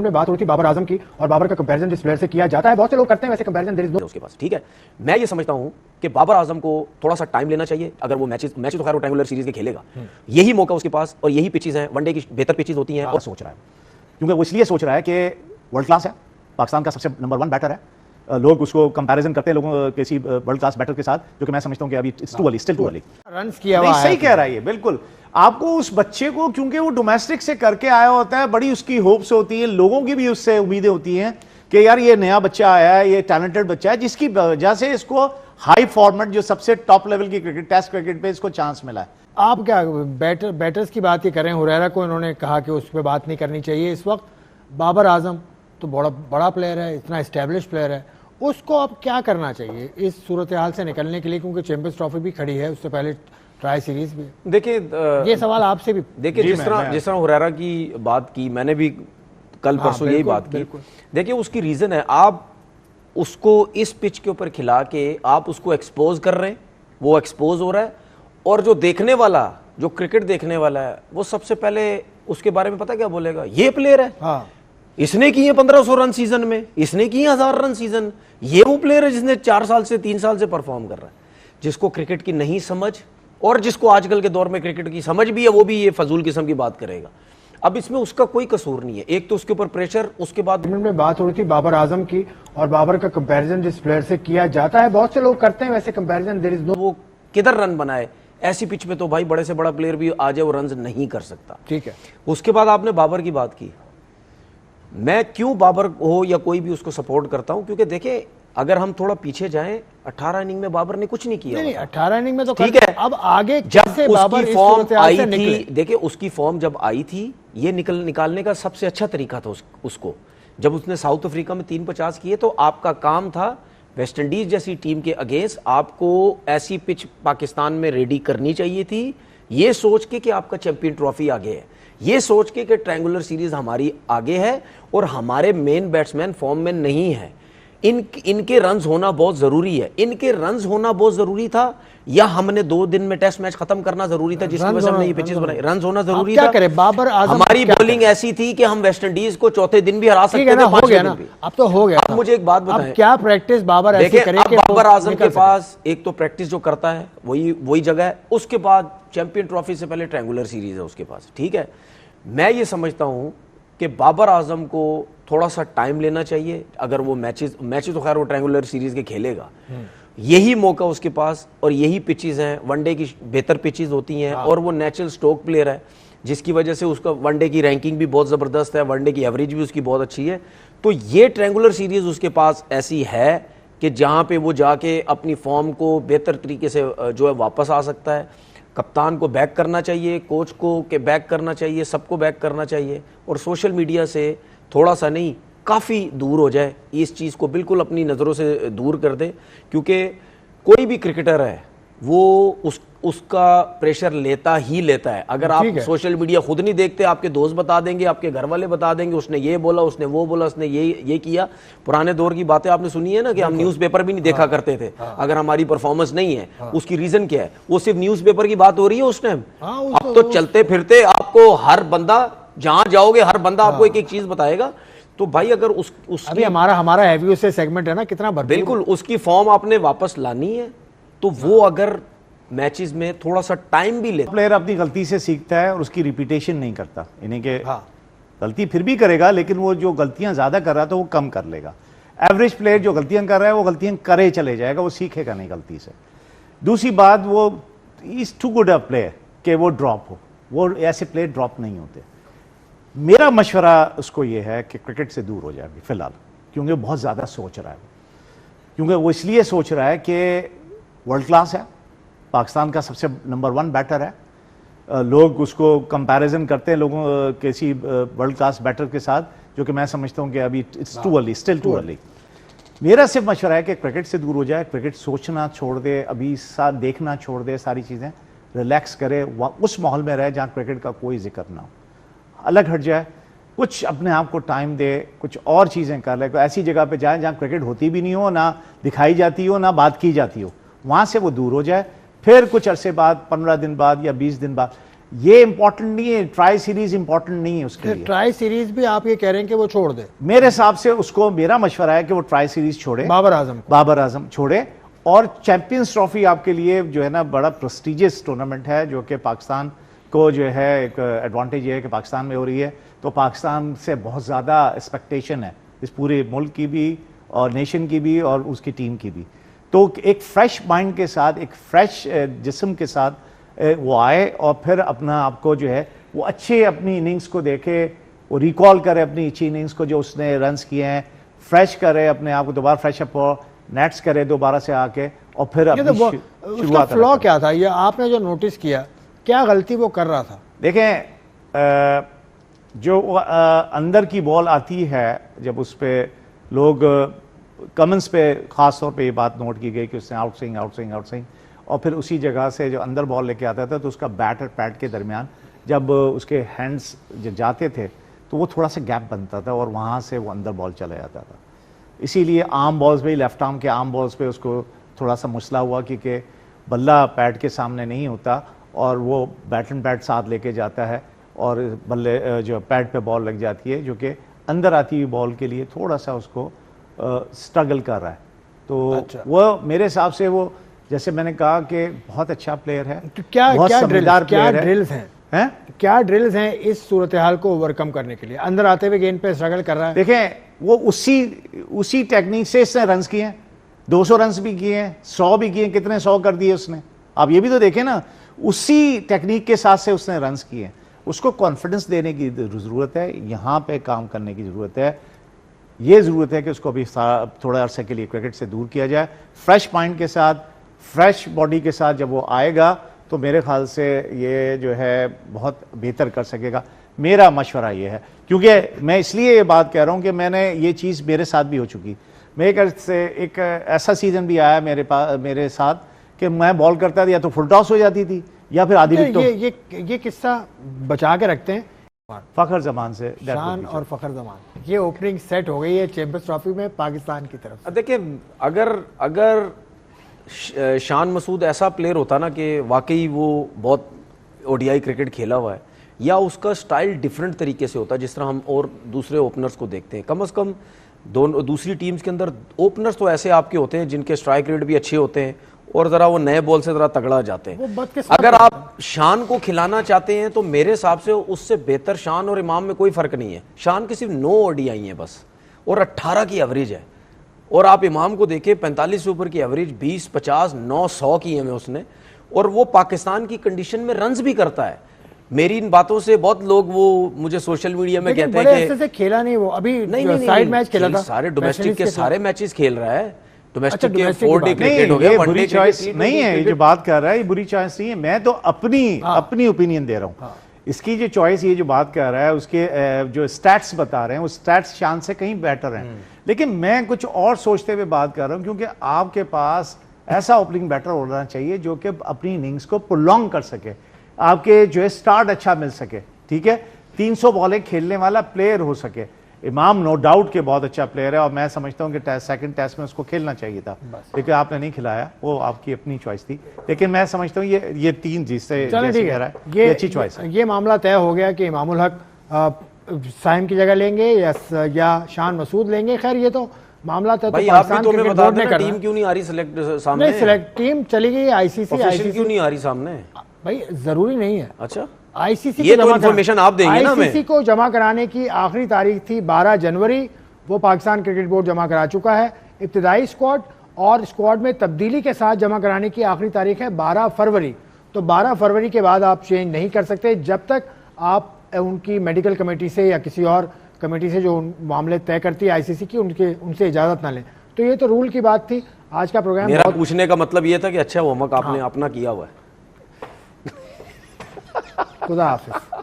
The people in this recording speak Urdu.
میں بات ہوئی تھی بابر اعظم کی اور بابر کا کمپیریزن جس پلیئر سے کیا جاتا ہے، بہت سے لوگ کرتے ہیں ویسے کمپیریزن اس کے پاس، ٹھیک ہے. میں یہ سمجھتا ہوں کہ بابر اعظم کو تھوڑا سا ٹائم لینا چاہیے. اگر وہ میچز تو خیر وہ ٹرائنگولر سیریز کے کھیلے گا، یہی موقع اس کے پاس اور یہی پچز ہیں، ون ڈے کی بہتر پچز ہوتی ہیں. اور سوچ رہا ہے کیونکہ وہ اس لیے سوچ رہا ہے کہ ورلڈ کلاس ہے، پاکستان کا سب سے نمبر 1 بیٹر ہے. لوگ اس کو کمپیریزن کرتے ہیں لوگوں کسی ورلڈ کلاس بیٹر کے ساتھ، جو کہ میں سمجھتا ہوں کہ ابھی اسٹل ٹو ارلی. رنز کیا ہوا ہے، صحیح کہہ رہا ہے یہ بالکل. آپ کو اس بچے کو کیونکہ وہ ڈومیسٹک سے کر کے آیا ہوتا ہے، بڑی اس کی ہوپس ہوتی ہیں، لوگوں کی بھی اس سے امیدیں ہوتی ہیں کہ یار یہ نیا بچہ آیا ہے، یہ ٹیلنٹڈ بچہ ہے، جس کی وجہ سے اس کو ہائی فارمیٹ جو سب سے ٹاپ لیول کی کرکٹ، ٹیسٹ کرکٹ پہ اس کو چانس ملا ہے. آپ کیا بیٹرز کی بات ہی کریں؟ ہریرا کو انہوں نے کہا کہ اس پہ بات نہیں کرنی چاہیے اس وقت. بابر اعظم تو بڑا پلیئر ہے، اتنا اسٹیبلش پلیئر ہے، اس کو اب کیا کرنا چاہیے اس صورتحال سے نکلنے کے لیے؟ کیونکہ چیمپئنز ٹرافی بھی کھڑی ہے، اس سے پہلے ٹرائی سیریز بھی. دیکھیں یہ سوال آپ سے بھی. دیکھیں جس طرح ہریرا کی بات کی، میں نے بھی کل پرسوں یہی بات کی. دیکھیں اس کی ریزن ہے، آپ اس کو اس پچ کے اوپر کھلا کے آپ اس کو ایکسپوز کر رہے ہیں، وہ ایکسپوز ہو رہا ہے. اور جو دیکھنے والا، جو کرکٹ دیکھنے والا ہے، وہ سب سے پہلے اس کے بارے میں پتہ کیا بولے گا؟ یہ پلیئر ہے، اس نے کی ہے 1500 رن سیزن میں، اس نے کی ہے 1000 رن سیزن. یہ وہ پلیئر ہے جس نے 4 سال سے 3 سال سے پرفارم کر رہا ہے. جس کو کرکٹ کی نہیں سمجھ، اور جس کو آج کل کے دور میں کرکٹ کی سمجھ بھی ہے، وہ بھی یہ فضول قسم کی بات کرے گا. اب اس میں اس کا کوئی قصور نہیں ہے. ایک تو اس کے اوپر پریشر، اس کے بعد میں بات ہو رہی تھی بابر اعظم کی اور بابر کا کمپیریزن جس پلیئر سے کیا جاتا ہے، بہت سے لوگ کرتے ہیں ویسے کمپیریزن. وہ کدھر رن بنائے؟ ایسی پچ پہ تو بھائی بڑے سے بڑا پلیئر بھی آ جائے وہ رنز نہیں کر سکتا. ٹھیک ہے. اس کے بعد آپ نے بابر کی بات کی. میں کیوں بابر ہو یا کوئی بھی اس کو سپورٹ کرتا ہوں؟ کیونکہ دیکھیں اگر ہم تھوڑا پیچھے جائیں، 18 اننگ میں بابر نے کچھ نہیں کیا. 18 اننگ میں تو ٹھیک ہے. اب آگے جب اس کی فارم آئی تھی، دیکھیں اس کی فارم جب آئی تھی، یہ نکالنے کا سب سے اچھا طریقہ تھا اس کو. جب اس نے ساؤتھ افریقہ میں 350 کیے تو آپ کا کام تھا ویسٹ انڈیز جیسی ٹیم کے اگینسٹ آپ کو ایسی پچ پاکستان میں ریڈی کرنی چاہیے تھی، یہ سوچ کے کہ آپ کا چیمپئن ٹرافی آگے ہے، یہ سوچ کے کہ ٹرائنگولر سیریز ہماری آگے ہے اور ہمارے مین بیٹسمین فارم میں نہیں ہے. ان کے رنز ہونا بہت ضروری ہے. ان کے رنز ہونا بہت ضروری تھا، یا ہم نے 2 دن میں ٹیسٹ میچ ختم کرنا ضروری تھا جس کی وجہ سے ہم نے یہ پچز بنائی؟ رنز ہونا ضروری تھا. ہماری بولنگ ایسی تھی کہ ہم ویسٹ انڈیز کو چوتھے دن بھی ہرا سکتے تھے. ہو گیا نا، اب تو ہو گیا. اب مجھے ایک بات بتائیں، کیا پریکٹس بابر ایسی کرے کہ بابر اعظم کے پاس ایک تو پریکٹس جو کرتا ہے وہی جگہ ہے، اس کے بعد چیمپئن ٹرافی سے پہلے ٹرائنگولر سیریز ہے اس کے پاس. ٹھیک ہے. میں یہ سمجھتا ہوں کہ بابر اعظم کو تھوڑا سا ٹائم لینا چاہیے. اگر وہ میچز تو خیر وہ ٹرائنگولر سیریز کے کھیلے گا، یہی موقع اس کے پاس اور یہی پچز ہیں، ون ڈے کی بہتر پچز ہوتی ہیں. اور وہ نیچرل سٹوک پلیئر ہے جس کی وجہ سے اس کا ون ڈے کی رینکنگ بھی بہت زبردست ہے، ون ڈے کی ایوریج بھی اس کی بہت اچھی ہے. تو یہ ٹرائنگولر سیریز اس کے پاس ایسی ہے کہ جہاں پہ وہ جا کے اپنی فارم کو بہتر طریقے سے جو ہے واپس آ سکتا ہے. کپتان کو بیک کرنا چاہیے، کوچ کو کہ بیک کرنا چاہیے، سب کو بیک کرنا چاہیے. اور سوشل میڈیا سے تھوڑا سا نہیں کافی دور ہو جائے، اس چیز کو بالکل اپنی نظروں سے دور کر دے. کیونکہ کوئی بھی کرکٹر ہے وہ اس کا پریشر لیتا ہی لیتا ہے. اگر آپ سوشل میڈیا خود نہیں دیکھتے، آپ کے دوست بتا دیں گے، آپ کے گھر والے بتا دیں گے اس نے یہ بولا، اس نے وہ بولا، اس نے یہ کیا. پرانے دور کی باتیں آپ نے سنی ہے نا کہ ہم نیوز پیپر بھی نہیں دیکھا کرتے تھے اگر ہماری پرفارمنس نہیں ہے. اس کی ریزن کیا ہے؟ وہ صرف نیوز پیپر کی بات ہو رہی ہے اس ٹائم. اب تو چلتے پھرتے آپ کو ہر بندہ، جہاں جاؤ گے ہر بندہ آپ کو ایک چیز بتائے گا. تو بھائی اگر اس کی ہمارا ہیوی سے سیگمنٹ ہے نا کتنا بالکل اس کی فارم آپ نے واپس لانی ہے، تو وہ اگر میچز میں تھوڑا سا ٹائم بھی لے. پلیئر اپنی غلطی سے سیکھتا ہے اور اس کی ریپیٹیشن نہیں کرتا، یعنی کہ غلطی پھر بھی کرے گا لیکن وہ جو غلطیاں زیادہ کر رہا ہے تو وہ کم کر لے گا. ایوریج پلیئر جو غلطیاں کر رہا ہے وہ غلطیاں کرے چلے جائے گا، وہ سیکھے گا نہیں غلطی سے. دوسری بات، وہ از ٹو گڈ اے پلیئر کہ وہ ڈراپ ہو. وہ ایسے پلیئر ڈراپ نہیں ہوتے. میرا مشورہ اس کو یہ ہے کہ کرکٹ سے دور ہو جائے فی الحال، کیونکہ وہ بہت زیادہ سوچ رہا ہے. کیونکہ وہ اس لیے سوچ رہا ہے کہ ورلڈ کلاس ہے، پاکستان کا سب سے نمبر 1 بیٹر ہے. لوگ اس کو کمپیریزن کرتے ہیں لوگوں کسی ورلڈ کلاس بیٹر کے ساتھ، جو کہ میں سمجھتا ہوں کہ ابھی اسٹل ٹو ارلی. میرا صرف مشورہ ہے کہ کرکٹ سے دور ہو جائے، کرکٹ سوچنا چھوڑ دے، ابھی دیکھنا چھوڑ دے، ساری چیزیں ریلیکس کرے، اس ماحول میں رہے جہاں کرکٹ کا کوئی ذکر نہ ہو، الگ ہٹ جائے، کچھ اپنے آپ کو ٹائم دے، کچھ اور چیزیں کر لے. ایسی جگہ پہ جائیں جہاں کرکٹ ہوتی بھی نہیں ہو، نہ دکھائی جاتی ہو، نہ بات کی جاتی ہو، وہاں سے وہ دور ہو جائے. پھر کچھ عرصے بعد، 15 دن بعد یا 20 دن بعد یہ امپورٹنٹ نہیں ہے, ٹرائی سیریز امپورٹنٹ نہیں ہے اس کے لیے. ٹرائی سیریز بھی آپ یہ کہہ رہے ہیں کہ وہ چھوڑ دے؟ میرے حساب سے اس کو, میرا مشورہ ہے کہ وہ ٹرائی سیریز چھوڑے, بابر اعظم چھوڑے, اور چیمپئنز ٹرافی آپ کے لیے جو ہے نا بڑا پریسٹیجیس ٹورنامنٹ ہے, جو کہ پاکستان کو جو ہے ایک ایڈوانٹیج یہ ہے کہ پاکستان میں ہو رہی ہے, تو پاکستان سے بہت زیادہ ایکسپیکٹیشن ہے اس پورے ملک کی بھی اور نیشن کی بھی اور اس کی ٹیم کی بھی. تو ایک فریش مائنڈ کے ساتھ, ایک فریش جسم کے ساتھ وہ آئے, اور پھر اپنا آپ کو جو ہے وہ اچھے اپنی اننگز کو دیکھے, وہ ریکال کرے اپنی اچھی اننگز کو جو اس نے رنز کیے ہیں, فریش کرے اپنے آپ کو, دوبارہ فریش اپ ہو, نیٹس کرے دوبارہ سے آ کے, اور پھر اپنی شروعات. فلو کیا تھا یہ آپ نے جو نوٹس کیا, کیا غلطی وہ کر رہا تھا؟ دیکھیں, جو اندر کی بال آتی ہے, جب اس پہ لوگ کمنٹس پہ خاص طور پہ یہ بات نوٹ کی گئی کہ اس نے out swing out swing out swing, اور پھر اسی جگہ سے جو اندر بال لے کے آتا تھا تو اس کا بیٹ اور پیڈ کے درمیان جب اس کے ہینڈز جاتے تھے تو وہ تھوڑا سا گیپ بنتا تھا, اور وہاں سے وہ اندر بال چلا جاتا تھا. اسی لیے عام بالز پہ, لیفٹ آرم کے عام بالز پہ اس کو تھوڑا سا مسئلہ ہوا, کیونکہ بلہ پیڈ کے سامنے نہیں ہوتا اور وہ بیٹ اینڈ پیڈ ساتھ لے کے جاتا ہے, اور بلے جو پیڈ پہ بال لگ جاتی ہے, جو کہ اندر آتی ہوئی بال کے لیے تھوڑا سا اس کو سٹرگل کر رہا ہے. تو وہ میرے حساب سے وہ, جیسے میں نے کہا کہ بہت اچھا پلیئر ہے, بہت سمجھدار پلیئر ہے. کیا ڈرلز ہیں اس صورتحال کو اوورکم کرنے کے لیے؟ اندر آتے ہوئے گیند پہ سٹرگل کر رہا ہے. دیکھیں, وہ اسی ٹیکنیک سے اس نے رنز کیے ہیں, 200 رنز بھی کیے ہیں, 100 بھی کیے ہیں, کتنے 100 کر دیے اس نے. آپ یہ بھی تو دیکھیں نا, اسی ٹیکنیک کے ساتھ سے اس نے رنز کیے ہیں. اس کو کانفیڈنس دینے کی ضرورت ہے, یہاں پہ کام کرنے کی ضرورت ہے. یہ ضرورت ہے کہ اس کو ابھی تھوڑا عرصے کے لیے کرکٹ سے دور کیا جائے. فریش مائنڈ کے ساتھ, فریش باڈی کے ساتھ جب وہ آئے گا تو میرے خیال سے یہ جو ہے بہت بہتر کر سکے گا. میرا مشورہ یہ ہے, کیونکہ میں اس لیے یہ بات کہہ رہا ہوں کہ میں نے یہ چیز میرے ساتھ بھی ہو چکی. ایک ایسا سیزن بھی آیا میرے ساتھ کہ میں بال کرتا تھا, یا تو فل ٹاس ہو جاتی تھی یا پھر آدھی وکٹوں. یہ قصہ بچا کے رکھتے ہیں فخر زمان سے. شان اور فخر زمان, یہ اوپننگ سیٹ ہو گئی ہے چیمپئنز ٹرافی میں پاکستان کی طرف. دیکھیں, اگر شان مسعود ایسا پلیئر ہوتا نا کہ واقعی وہ بہت او ڈی آئی کرکٹ کھیلا ہوا ہے, یا اس کا سٹائل ڈیفرنٹ طریقے سے ہوتا ہے جس طرح ہم اور دوسرے اوپنرز کو دیکھتے ہیں, کم از کم دوسری ٹیمز کے اندر اوپنرز تو ایسے آپ کے ہوتے ہیں جن کے سٹرائک ریٹ بھی اچھے ہوتے ہیں اور ذرا وہ نئے بال سے ذرا تگڑا جاتے ہیں. اگر آپ شان کو کھلانا چاہتے ہیں تو میرے حساب سے اس سے بہتر شان اور امام میں کوئی فرق نہیں ہے. شان کی صرف 9 او ڈی آئی ہیں بس, اور 18 کی ایوریج ہے, اور آپ امام کو دیکھیں 45 سے اوپر کی ایوریج, 20 50 9 100 کی ہیں اس نے, اور وہ پاکستان کی کنڈیشن میں رنز بھی کرتا ہے. میری ان باتوں سے بہت لوگ وہ مجھے سوشل میڈیا میں کہتے ہیں کہ سے کھیلا نہیں, وہ ابھی سائیڈ میچ کھیلا تھا, سارے ڈومیسٹک کے سارے میچز کھیل رہا ہے. ڈومیسٹک کے 4 ڈے کرکٹ ہو گیا, 1 ڈے چوائس نہیں ہے. یہ جو بات کر رہا ہے یہ بری چوائس نہیں ہے, میں تو اپنی اوپینین دے رہا ہوں. اس کی جو چوائس, یہ جو بات کر رہا ہے, اس کے جو سٹیٹس بتا رہے ہیں وہ سٹیٹس شان سے کہیں بیٹر ہیں, لیکن میں کچھ اور سوچتے ہوئے بات کر رہا ہوں, کیونکہ آپ کے پاس ایسا اوپننگ بیٹر ہونا چاہیے جو کہ اپنی اننگز کو پرولونگ کر سکے, آپ کے جو ہے سٹارٹ اچھا مل سکے. ٹھیک ہے, 300 بالیں کھیلنے والا پلیئر ہو سکے. امام نو ڈاؤٹ کہ بہت اچھا پلیئر ہے, اور میں سمجھتا ہوں کہ سیکنڈ ٹیسٹ میں اس کو کھیلنا چاہیے تھا, لیکن آپ نے نہیں کھلایا, وہ آپ کی اپنی چوائس تھی. لیکن میں سمجھتا ہوں یہ 3 جس سے یہ اچھی چوائس ہے. یہ معاملہ طے ہو گیا کہ امام الحق سائم کی جگہ لیں گے یا شان مسعود لیں گے. خیر یہ تو معاملہ طے تو پاکستان کرکٹ بورڈ نے کرنا. ٹیم کیوں نہیں آ رئی سلیکٹ سامنے؟ نہیں, سلیکٹ ٹیم چلی گئی آئی سی سی. کیوں نہیں آ رہی سامنے بھائی ضروری نہیں ہے. اچھا, آئی سی سی یہ تو انفارمیشن آپ دیں گے نا ہمیں. آئی سی سی کو جمع کرانے کی آخری تاریخ تھی 12 جنوری, وہ پاکستان کرکٹ بورڈ جمع کرا چکا ہے. ابتدائی اسکواڈ اور اسکواڈ میں تبدیلی کے ساتھ جمع کرانے کی آخری تاریخ ہے 12 فروری. تو 12 فروری کے بعد آپ چینج نہیں کر سکتے جب تک آپ ان کی میڈیکل کمیٹی سے یا کسی اور کمیٹی سے جو معاملے طے کرتی ہے آئی سی سی کی, ان سے اجازت نہ لیں. تو یہ تو رول کی بات تھی. آج کا پروگرام میرا پوچھنے کا مطلب یہ تھا کہ اچھا وارم اپ آپ نے اپنا کیا ہوا ہے. خدا حافظ.